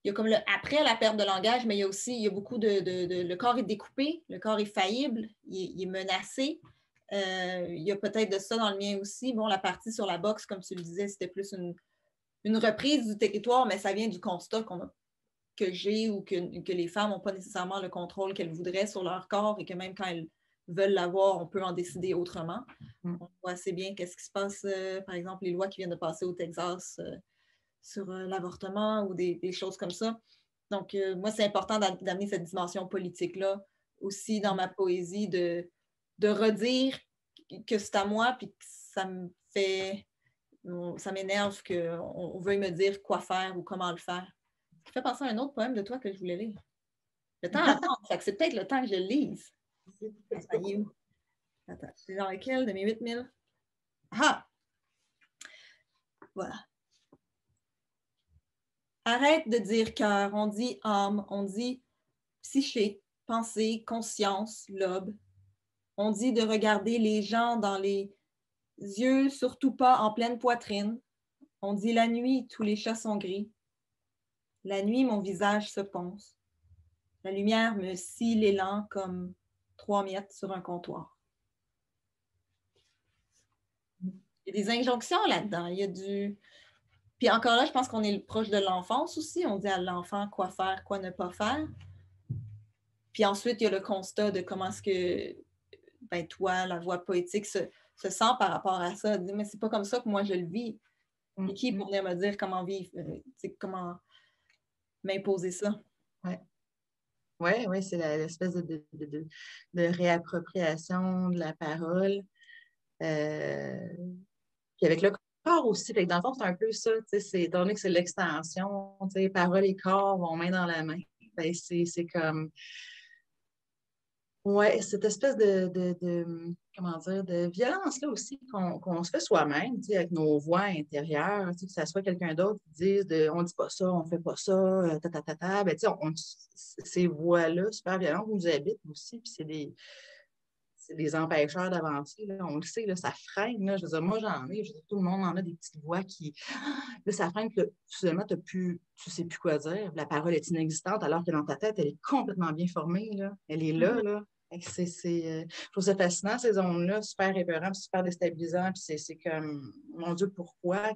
il y a comme le après la perte de langage, mais il y a beaucoup le corps est découpé, le corps est faillible, il est menacé. Il y a peut-être de ça dans le mien aussi. Bon, la partie sur la boxe, comme tu le disais, c'était plus une reprise du territoire, mais ça vient du constat que j'ai ou que les femmes n'ont pas nécessairement le contrôle qu'elles voudraient sur leur corps et que même quand elles veulent l'avoir, on peut en décider autrement. On voit assez bien qu'est-ce qui se passe, par exemple, les lois qui viennent de passer au Texas sur l'avortement ou des choses comme ça. Donc, moi, c'est important d'amener cette dimension politique-là aussi dans ma poésie, de redire que c'est à moi, puis que ça m'énerve qu'on veuille me dire quoi faire ou comment le faire. Ce qui fait penser à un autre poème de toi que je voulais lire. Le temps avance, c'est peut-être le temps que je le lise. Attends, il est où? Attends, c'est dans lequel de mes 8000? Ah! Voilà. Arrête de dire cœur, on dit âme, on dit psyché, pensée, conscience, lobe. On dit de regarder les gens dans les yeux, surtout pas en pleine poitrine. On dit la nuit, tous les chats sont gris. La nuit, mon visage se ponce. La lumière me scie l'élan comme 3 miettes sur un comptoir. Il y a des injonctions là-dedans. Il y a du... Puis encore là, je pense qu'on est proche de l'enfance aussi. On dit à l'enfant quoi faire, quoi ne pas faire. Puis ensuite, il y a le constat de comment est-ce que toi, la voix poétique se sent par rapport à ça. Mais c'est pas comme ça que moi je le vis. Et qui pour venir me dire comment vivre, comment m'imposer ça? Oui, c'est l'espèce de réappropriation de la parole. Puis avec le corps aussi. Fait que dans le fond, c'est un peu ça. Étant donné que c'est l'extension, parole et corps vont main dans la main. Ben, c'est comme. Ouais, cette espèce comment dire, de violence-là aussi qu'on se fait soi-même, avec nos voix intérieures, que ça soit quelqu'un d'autre qui dise on dit pas ça, on fait pas ça, ben, ces voix-là super violentes nous habitent aussi, puis c'est des empêcheurs d'avancer, là, on le sait, là, ça freine, là, je veux dire, moi j'en ai, je veux dire, tout le monde en a des petites voix qui, là, ça freine que soudainement tu sais plus quoi dire, la parole est inexistante alors que dans ta tête, elle est complètement bien formée, là, elle est là, là. Je trouve ça fascinant, ces zones-là, super épeurant, super déstabilisant, puis c'est comme, mon Dieu, pourquoi?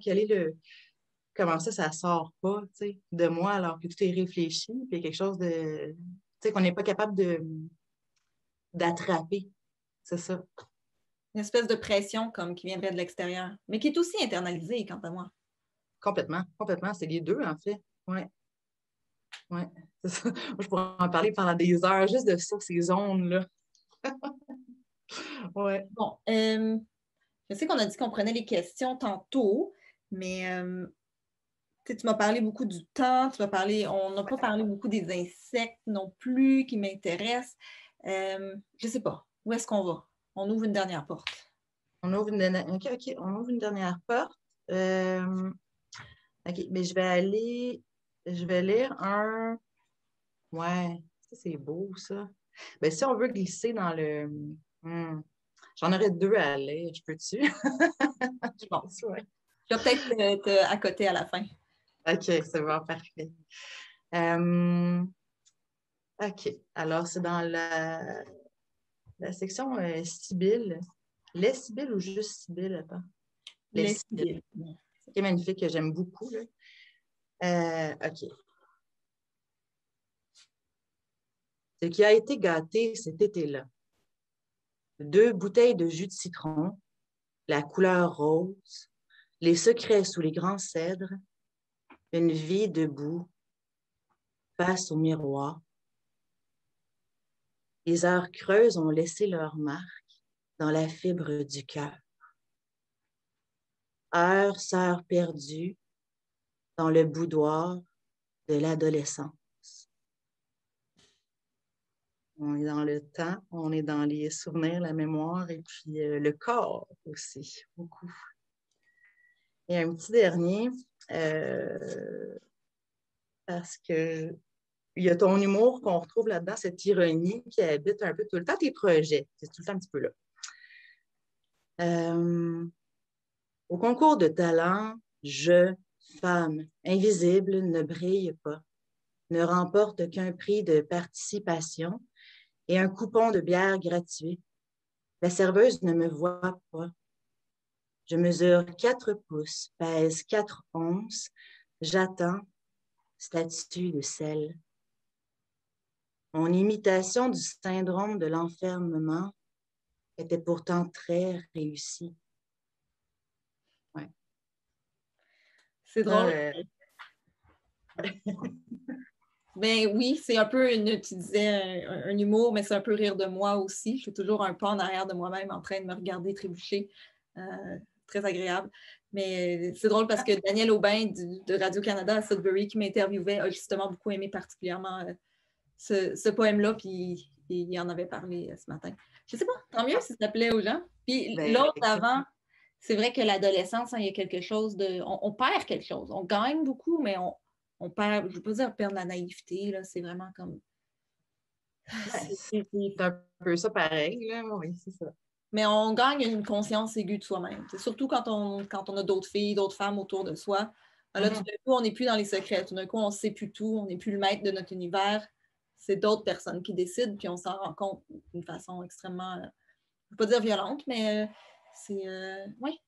Comment ça sort pas, tu sais, de moi alors que tout est réfléchi, puis il y a quelque chose de, tu sais, qu'on n'est pas capable d'attraper, c'est ça. Une espèce de pression comme qui viendrait de l'extérieur, mais qui est aussi internalisée, quant à moi. Complètement, c'est les deux, en fait, ouais. Ouais, c'est ça. Moi, je pourrais en parler pendant des heures, juste de ça, ces zones-là. Ouais. Bon, je sais qu'on a dit qu'on prenait les questions tantôt, mais tu m'as parlé beaucoup du temps, on n'a pas parlé beaucoup des insectes non plus qui m'intéressent. Je ne sais pas, où est-ce qu'on va? On ouvre une dernière porte. On ouvre une dernière... OK, on ouvre une dernière porte. OK, mais je vais lire un... Ouais, ça c'est beau, ça. Ben, si on veut glisser dans le... J'en aurais 2 à lire, je peux-tu? Je pense, ouais. Je vais peut-être être à côté à la fin. OK, c'est bon, parfait. OK, alors c'est dans la section Sibylle. Les Sibylles ou juste Sibylle? Attends. Les Sibylles. C'est magnifique, que j'aime beaucoup. Là. OK. Ce qui a été gâté cet été-là. 2 bouteilles de jus de citron, la couleur rose, les secrets sous les grands cèdres, une vie debout, face au miroir. Les heures creuses ont laissé leur marque dans la fibre du cœur. Heures, sœurs perdues dans le boudoir de l'adolescence. On est dans le temps, on est dans les souvenirs, la mémoire et puis le corps aussi, beaucoup. Et un petit dernier, parce que il y a ton humour qu'on retrouve là-dedans, cette ironie qui habite un peu tout le temps tes projets. C'est tout le temps un petit peu là. Au concours de talent, je, femme invisible, ne brille pas, ne remporte qu'un prix de participation et un coupon de bière gratuit. La serveuse ne me voit pas. Je mesure 4 pouces, pèse 4 onces. J'attends, statue de sel. Mon imitation du syndrome de l'enfermement était pourtant très réussie. Ouais. C'est drôle. Ben oui, c'est un peu, tu disais, un humour, mais c'est un peu rire de moi aussi. Je suis toujours un peu en arrière de moi-même en train de me regarder trébucher. Très agréable. Mais c'est drôle parce que Daniel Aubin de Radio-Canada à Sudbury qui m'interviewait a justement beaucoup aimé particulièrement ce poème-là, puis il en avait parlé ce matin. Je sais pas, tant mieux si ça plaît aux gens. Puis l'autre avant, c'est vrai que l'adolescence, hein, il y a quelque chose de... On perd quelque chose. On gagne beaucoup, mais on perd, je ne veux pas dire perdre la naïveté, là, c'est vraiment comme... C'est un peu ça pareil, là. Oui, c'est ça. Mais on gagne une conscience aiguë de soi-même. C'est surtout quand on a d'autres filles, d'autres femmes autour de soi. Là, tout d'un coup, on n'est plus dans les secrets. Tout d'un coup, on ne sait plus tout. On n'est plus le maître de notre univers. C'est d'autres personnes qui décident, puis on s'en rend compte d'une façon extrêmement, je ne veux pas dire violente, mais c'est... oui.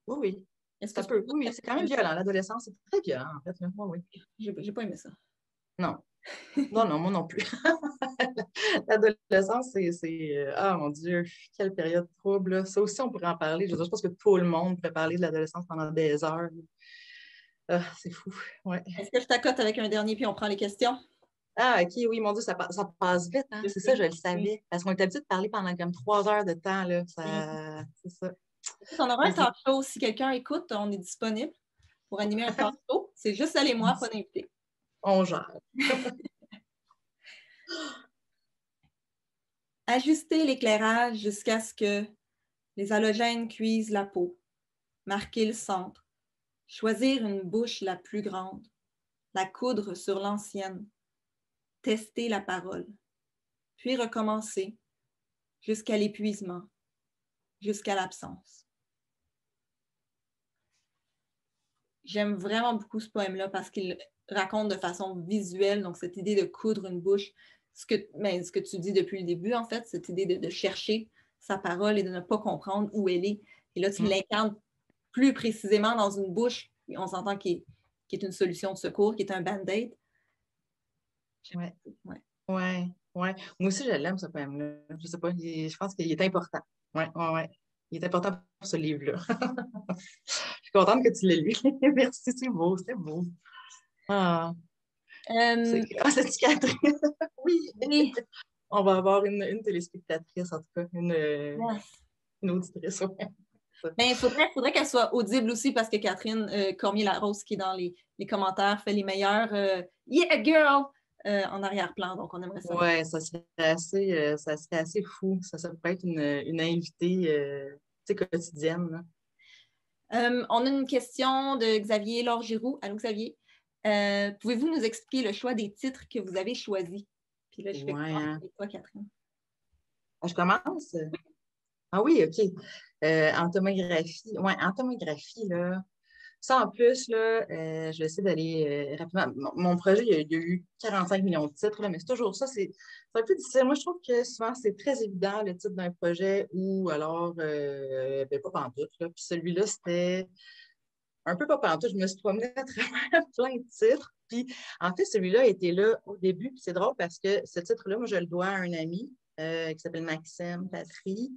Oui. Est-ce que ça peut? Oui, c'est quand même violent. L'adolescence, c'est très violent, en fait. Oui. J'ai pas aimé ça. Non. Non, moi non plus. L'adolescence, c'est... Ah, mon Dieu, quelle période trouble. Ça aussi, on pourrait en parler. Je pense que tout le monde pourrait parler de l'adolescence pendant des heures. Ah, c'est fou. Ouais. Est-ce que je t'accote avec un dernier, puis on prend les questions? Ah, OK, oui, mon Dieu, ça passe vite. Hein? C'est ça, je le savais. Parce qu'on est habitué de parler pendant comme 3 heures de temps. Là. C'est ça. On aura un talk show. Si quelqu'un écoute, on est disponible pour animer un talk show. C'est juste elle et moi, pas d'invité. On gère. Ajuster l'éclairage jusqu'à ce que les halogènes cuisent la peau. Marquer le centre. Choisir une bouche la plus grande. La coudre sur l'ancienne. Tester la parole. Puis recommencer jusqu'à l'épuisement, jusqu'à l'absence. J'aime vraiment beaucoup ce poème-là parce qu'il raconte de façon visuelle, donc cette idée de coudre une bouche, ce que tu dis depuis le début, en fait, cette idée de chercher sa parole et de ne pas comprendre où elle est. Et là, tu l'incarnes plus précisément dans une bouche, on s'entend qui est une solution de secours, qui est un band-aid. Ouais. Moi aussi, je l'aime, ce poème-là. Je sais pas, je pense qu'il est important. Ouais. Il est important pour ce livre-là. Je suis contente que tu l'aies lu. Merci, c'est beau. Ah. C'est-tu Catherine? Oui. On va avoir une téléspectatrice, en tout cas, une auditrice. Il faudrait qu'elle soit audible aussi parce que Catherine Cormier-Larose, qui est dans les commentaires, fait les meilleurs Yeah, girl! En arrière-plan, donc on aimerait ça. Oui, ça serait assez fou. Ça pourrait être une invitée quotidienne. On a une question de Xavier Laure-Giroux. Allô, Xavier. Pouvez-vous nous expliquer le choix des titres que vous avez choisis? Puis là, je vais commencer avec toi, Catherine. Je commence? Ah oui, OK. Entomographie. Oui, entomographie, là. Ça, en plus, là, je vais essayer d'aller rapidement. Mon projet, il y a eu 45 millions de titres, là, mais c'est toujours ça. C'est un peu difficile. Moi, je trouve que souvent, c'est très évident, le titre d'un projet, ou alors, pas pantoute. Là. Puis celui-là, c'était un peu pas pantoute. Je me suis promenée à travers plein de titres. Puis, en fait, celui-là était là au début. Puis c'est drôle parce que ce titre-là, moi, je le dois à un ami qui s'appelle Maxime Patry.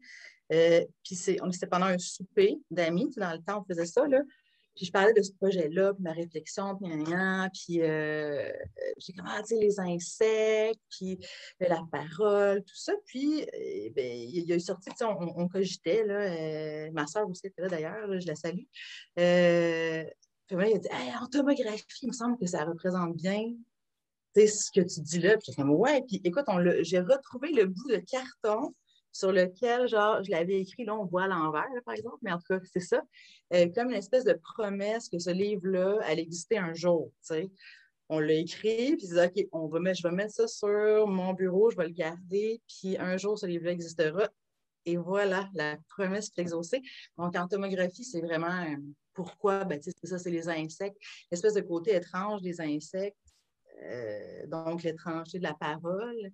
Puis c'était pendant un souper d'amis. Dans le temps, on faisait ça, là. Puis je parlais de ce projet-là, puis ma réflexion, puis j'ai commencé les insectes, puis la parole, tout ça. Puis il a eu sorti, on cogitait, là, ma soeur aussi était là d'ailleurs, là, je la salue. Puis là, il a dit hey, entomographie, il me semble que ça représente bien ce que tu dis là. Puis j'ai dit ouais, puis écoute, j'ai retrouvé le bout de carton sur lequel, genre, je l'avais écrit, là, on voit à l'envers, là, par exemple, mais en tout cas, c'est ça, comme une espèce de promesse que ce livre-là allait exister un jour, tu sais. On l'a écrit, puis je dis, OK, je vais mettre ça sur mon bureau, je vais le garder, puis un jour, ce livre-là existera. Et voilà, la promesse est exaucée. Donc, en tomographie, c'est vraiment pourquoi, ben, c'est ça, c'est les insectes, l'espèce de côté étrange des insectes, donc l'étrangeté de la parole.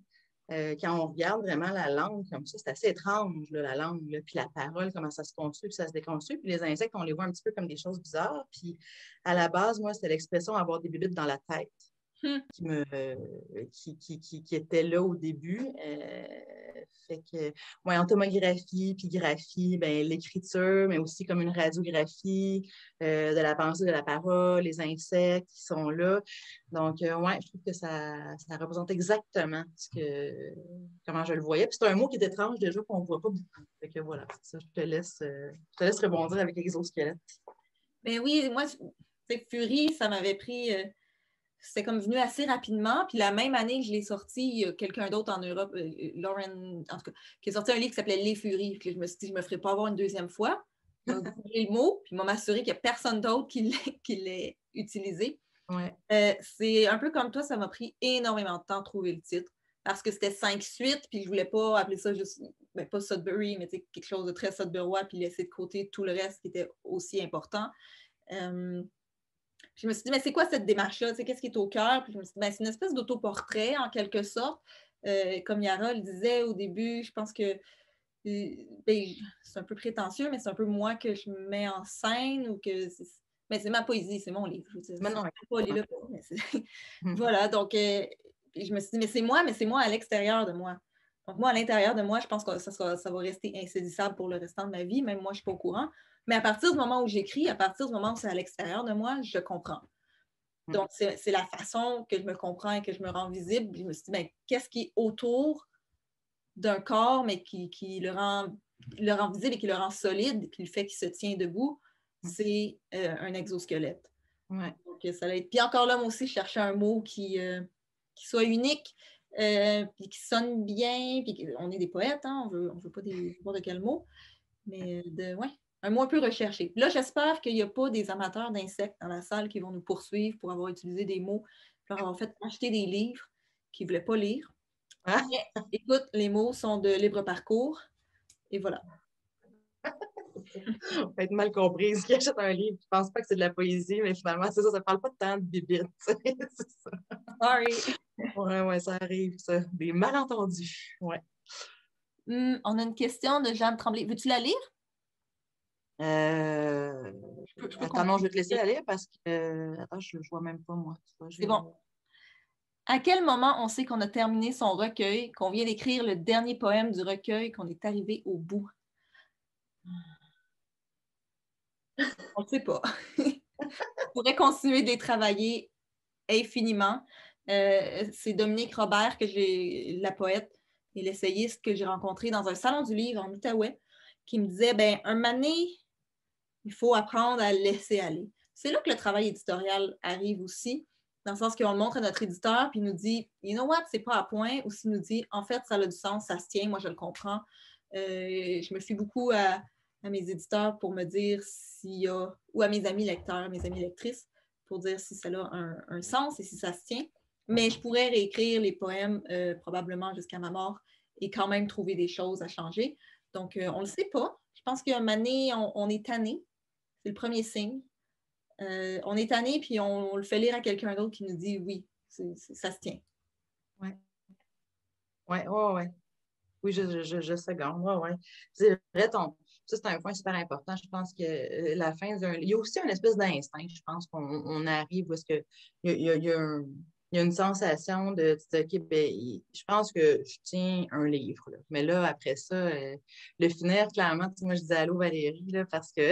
Quand on regarde vraiment la langue comme ça, c'est assez étrange, là, la langue, là, puis la parole, comment ça se construit, puis ça se déconstruit. Puis les insectes, on les voit un petit peu comme des choses bizarres. Puis à la base, moi, c'était l'expression avoir des bébites dans la tête qui était là au début. Fait que, ouais, en tomographie, puis graphie, ben, l'écriture, mais aussi comme une radiographie de la pensée, de la parole, les insectes qui sont là. Donc, ouais, je trouve que ça représente exactement comment je le voyais. Puis c'est un mot qui est étrange déjà qu'on ne voit pas beaucoup. Fait que voilà, ça, je te laisse rebondir avec exosquelette. Ben oui, moi, Fury, ça m'avait pris... c'était comme venu assez rapidement. Puis la même année que je l'ai sorti, il y a quelqu'un d'autre en Europe, Lauren, en tout cas, qui a sorti un livre qui s'appelait Les Furies. Puis je me suis dit, je ne me ferai pas avoir une deuxième fois. Il m'a googler le mot, puis il m'a m'assuré qu'il n'y a personne d'autre qui l'ait utilisé. Ouais. C'est un peu comme toi, ça m'a pris énormément de temps de trouver le titre. Parce que c'était 5 suites, puis je ne voulais pas appeler ça juste, ben, pas Sudbury, mais quelque chose de très sudburois, puis laisser de côté tout le reste qui était aussi important. Puis je me suis dit, mais c'est quoi cette démarche-là? Qu'est-ce qui est au cœur? Puis je me suis dit, ben, c'est une espèce d'autoportrait, en quelque sorte. Comme Yara le disait au début, je pense que ben, c'est un peu prétentieux, mais c'est un peu moi que je mets en scène ou que mais c'est ma poésie, c'est mon livre. Je veux dire, Mais non, pas là, mais voilà, donc je me suis dit, mais c'est moi à l'extérieur de moi. Donc moi, à l'intérieur de moi, je pense que ça va rester insaisissable pour le restant de ma vie, même moi, je ne suis pas au courant. Mais à partir du moment où j'écris, à partir du moment où c'est à l'extérieur de moi, je comprends. Donc, c'est la façon que je me comprends et que je me rends visible. Je me suis dit, ben, qu'est-ce qui est autour d'un corps, mais qui le rend visible et qui le rend solide, qui le fait qu'il se tient debout, c'est un exosquelette. Ouais. Donc, ça va être... Puis encore là, moi aussi, je cherchais un mot qui soit unique, puis qui sonne bien, puis on est des poètes, hein, on veut pas de quel mot, mais ouais, un mot un peu recherché. Là, j'espère qu'il n'y a pas des amateurs d'insectes dans la salle qui vont nous poursuivre pour avoir utilisé des mots, pour avoir fait acheter des livres qu'ils ne voulaient pas lire. Ah. Mais, écoute, les mots sont de libre parcours, et voilà. On va être mal comprise. Qui achète un livre, je ne pense pas que c'est de la poésie, mais finalement, c'est ça, ça ne parle pas tant de bibites. C'est ça. Sorry. Ouais, ça arrive, ça. Des malentendus. Ouais. On a une question de Jeanne Tremblay. Veux-tu la lire? Attends, non, je vais te laisser aller parce que attends, je ne vois même pas, moi. C'est bon. À quel moment on sait qu'on a terminé son recueil, qu'on vient d'écrire le dernier poème du recueil, qu'on est arrivé au bout? On ne sait pas. On pourrait continuer de les travailler infiniment. C'est Dominique Robert, la poète et l'essayiste que j'ai rencontré dans un salon du livre en Outaouais, qui me disait, ben, un moment donné, il faut apprendre à laisser aller. C'est là que le travail éditorial arrive aussi, dans le sens qu'on le montre à notre éditeur, puis il nous dit, you know what, c'est pas à point, ou s'il nous dit, en fait, ça a du sens, ça se tient, moi je le comprends. Je me fie beaucoup à mes éditeurs pour me dire s'il y a, ou à mes amis lecteurs, mes amis lectrices, pour dire si ça a un sens et si ça se tient. Mais je pourrais réécrire les poèmes probablement jusqu'à ma mort et quand même trouver des choses à changer. Donc, on ne le sait pas. Je pense qu'à un moment donné, on est tanné. C'est le premier signe. On est tanné, puis on le fait lire à quelqu'un d'autre qui nous dit oui, ça se tient. Oui. Ouais. Oui, je seconde. Ouais. C'est vrai, ça, c'est un point super important. Je pense que la fin d'un... Il y a aussi une espèce d'instinct, je pense qu'on arrive où est-ce que il y a une sensation de OK, ben, je pense que je tiens un livre. Là. Mais là, après ça, le finir, clairement, moi, je dis allô Valérie, là, parce que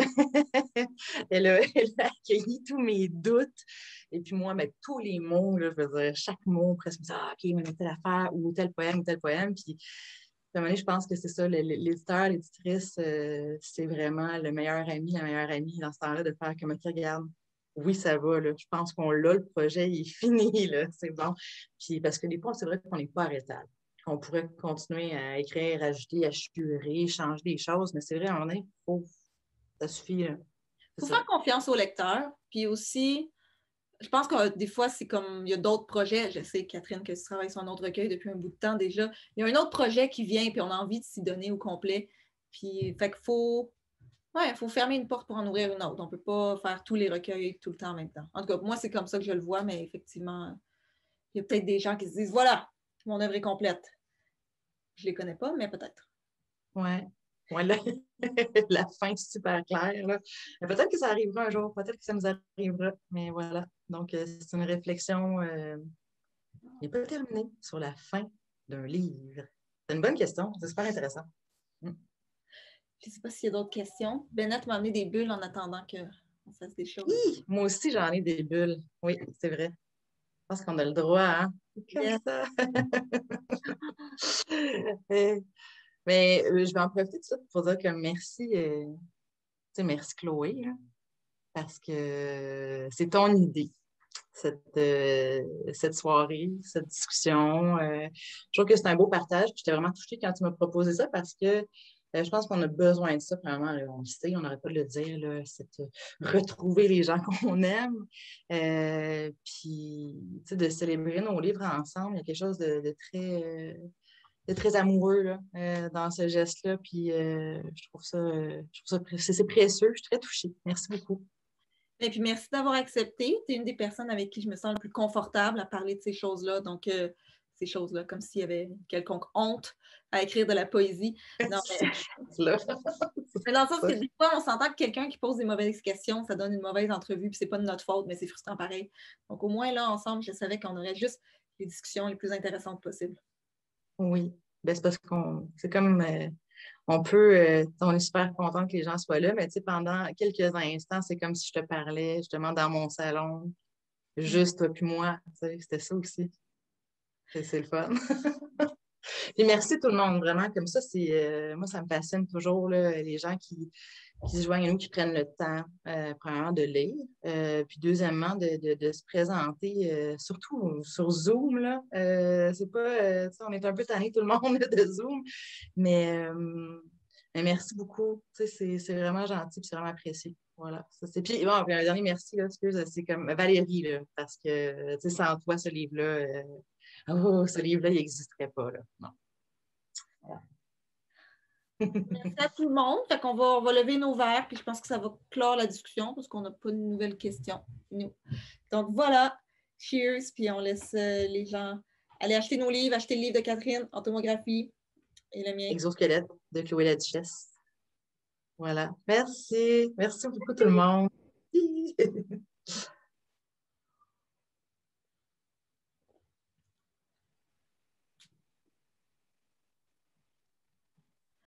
elle a accueilli tous mes doutes. Et puis moi, ben, tous les mots, là, je veux dire, chaque mot, presque, OK, mais telle affaire, ou tel poème. Puis à un moment donné, je pense que c'est ça, l'éditeur, l'éditrice, c'est vraiment le meilleur ami, la meilleure amie dans ce temps-là, de faire comme, OK, regarde, oui, ça va, là, je pense qu'on l'a, le projet, il est fini, là, c'est bon. Puis parce que des fois, c'est vrai qu'on n'est pas arrêtable. qu'on pourrait continuer à écrire, ajouter, assurer, changer des choses, mais c'est vrai, ça suffit. Il faut faire confiance au lecteur, puis aussi, je pense que des fois, c'est comme, il y a d'autres projets, je sais, Catherine, que tu travailles sur un autre recueil depuis un bout de temps déjà, il y a un autre projet qui vient, puis on a envie de s'y donner au complet, puis, fait qu'il faut fermer une porte pour en ouvrir une autre. On ne peut pas faire tous les recueils tout le temps en même temps. En tout cas, moi, c'est comme ça que je le vois, mais effectivement, il y a peut-être des gens qui se disent, voilà, mon œuvre est complète. Je ne les connais pas, mais peut-être. Ouais. Ouais, la fin est super claire. Là. Peut-être que ça arrivera un jour, peut-être que ça nous arrivera, mais voilà. Donc, c'est une réflexion n'est pas terminée sur la fin d'un livre. C'est une bonne question, c'est super intéressant. Je ne sais pas s'il y a d'autres questions. Bennett m'a amené des bulles en attendant qu'on fasse des choses. Moi aussi, j'en ai des bulles. Oui, c'est vrai. Je pense qu'on a le droit, hein? Comme Yes. ça. Mais je vais en profiter tout de suite pour dire que merci, merci Chloé, là, parce que c'est ton idée, cette soirée, cette discussion. Je trouve que c'est un beau partage. J'étais vraiment touchée quand tu m'as proposé ça parce que je pense qu'on a besoin de ça, vraiment. Là, on le sait, on n'aurait pas de le dire, là, retrouver les gens qu'on aime. Puis, de célébrer nos livres ensemble, il y a quelque chose de très amoureux là, dans ce geste-là. Puis je trouve ça c'est précieux. Je suis très touchée. Merci beaucoup. Et puis merci d'avoir accepté. Tu es une des personnes avec qui je me sens le plus confortable à parler de ces choses-là. Donc, ces choses-là, comme s'il y avait une quelconque honte à écrire de la poésie. Non, mais dans le sens que des fois, on s'entend que quelqu'un qui pose des mauvaises questions, ça donne une mauvaise entrevue, puis c'est pas de notre faute, mais c'est frustrant pareil. Donc, au moins, là, ensemble, je savais qu'on aurait juste les discussions les plus intéressantes possibles. Oui, ben, c'est parce qu'on c'est comme on est super content que les gens soient là, mais pendant quelques instants, c'est comme si je te parlais justement dans mon salon, juste toi puis moi. C'était ça aussi. C'est le fun. Puis merci tout le monde, vraiment. Comme ça, moi, ça me fascine toujours, là, les gens qui se joignent à nous, qui prennent le temps, premièrement, de lire, puis deuxièmement, de se présenter, surtout sur Zoom, là. C'est pas, on est un peu tannés tout le monde là, de Zoom, mais merci beaucoup. C'est vraiment gentil, puis c'est vraiment apprécié. Voilà. Puis, bon, puis un dernier merci, là, excuse, c'est comme Valérie, là, parce que, sans toi, ce livre-là, ce livre-là, il n'existerait pas, là. Non. Voilà. Merci à tout le monde. Fait qu'on on va lever nos verres, puis je pense que ça va clore la discussion parce qu'on n'a pas de nouvelles questions. Nous. Donc voilà, cheers, puis on laisse les gens aller acheter nos livres, acheter le livre de Catherine, Entomographie, et le mien. Exosquelette de Chloé la Duchesse. Voilà. Merci. Merci beaucoup tout le monde.